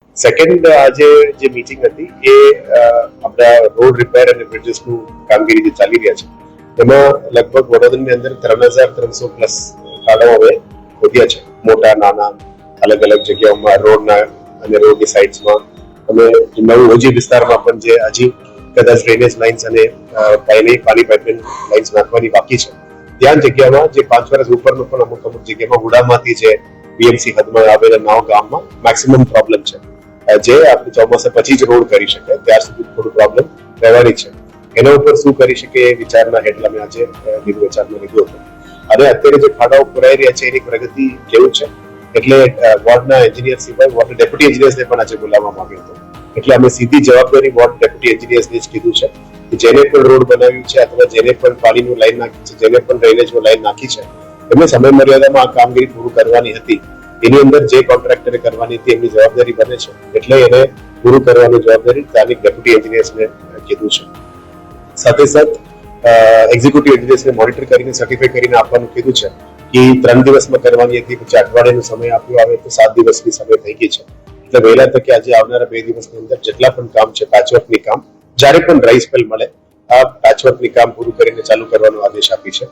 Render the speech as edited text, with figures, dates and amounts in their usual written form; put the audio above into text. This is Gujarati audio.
સેકન્ડ આજે જે મીટિંગ હતી એ આપણા રોડ રિપેર અને બ્રિજીસનું કામગીરી જે ચાલી રહ્યા છે એમાં લગભગ વડોદરાની અંદર 3,300 પ્લસ ખાડાઓ હવે ખોદ્યા છે. મોટા નાના અલગ અલગ જગ્યાઓમાં રોડના અને રોડની સાઇડ્સમાં અમે નવું ઓજી વિસ્તારમાં પણ જે હજી કદાચ ડ્રેનેજ લાઇન્સ અને પાણી પાઇપલાઇન લાઇન્સ નાખવાની બાકી છે ત્યાં જગ્યામાં જે 5 વર્ષ ઉપરનું પણ અમુક જગ્યામાં હુડામાંથી જે બીએમસી હદમાં આવેલા નવા ગામમાં મેક્સિમમ પ્રોબ્લેમ છે. જે આપણે ચોમાસા પછી જ રોડ કરી શકે ત્યાર સુધી થોડું પ્રોબ્લેમ રહેવાની છે. એના ઉપર શું કરી શકે એ વિચારના હેઠળ અમે આજે વિચારમાં લીધું હતું. અને અત્યારે જે ખાડાઓ પુરાઈ રહ્યા છે એની પ્રગતિ કેવું છે એટલે વોર્ડના એન્જિનિયર સિવાય વોર્ડ ડેપ્યુટી એન્જિનિયર્સને પણ આજે બોલાવવામાં આવ્યો હતો. એટલે અમે સીધી જવાબદારી વોર્ડ ડેપ્યુટી એન્જિનિયર્સને જ કીધું છે કે જેને પણ રોડ બનાવ્યું છે અથવા જેને પણ પાણીનું લાઈન નાખી છે, જેને પણ ડ્રેનેજનું લાઈન નાખી છે, એમને સમય મર્યાદામાં આ કામગીરી પૂરું કરવાની હતી. એની અંદર જે કોન્ટ્રાક્ટરે કરવાની હતી એમની જવાબદારી બને છે એટલે એને પૂરું કરવાની જવાબદારી સ્થાનિક ડેપ્યુટી એન્જિનિયર્સને કીધું છે. સાથે સાથ એક્ઝિક્યુટિવ એન્જિનિયર્સને મોનિટર કરીને સર્ટિફાઈ કરીને આપવાનું કીધું છે કે 3 દિવસમાં કરવાની હતી, પછી અઠવાડિયાનો સમય આપ્યો આવે તો 7 દિવસની સમય થઈ ગઈ છે. એટલે વહેલા તકે આજે આવનારા 2 દિવસની અંદર જેટલા પણ કામ છે પેચવર્કની કામ, જ્યારે પણ ડ્રાય સ્પેલ મળે આ પેચવર્કની કામ પૂરું કરીને ચાલુ કરવાનો આદેશ આપી છે.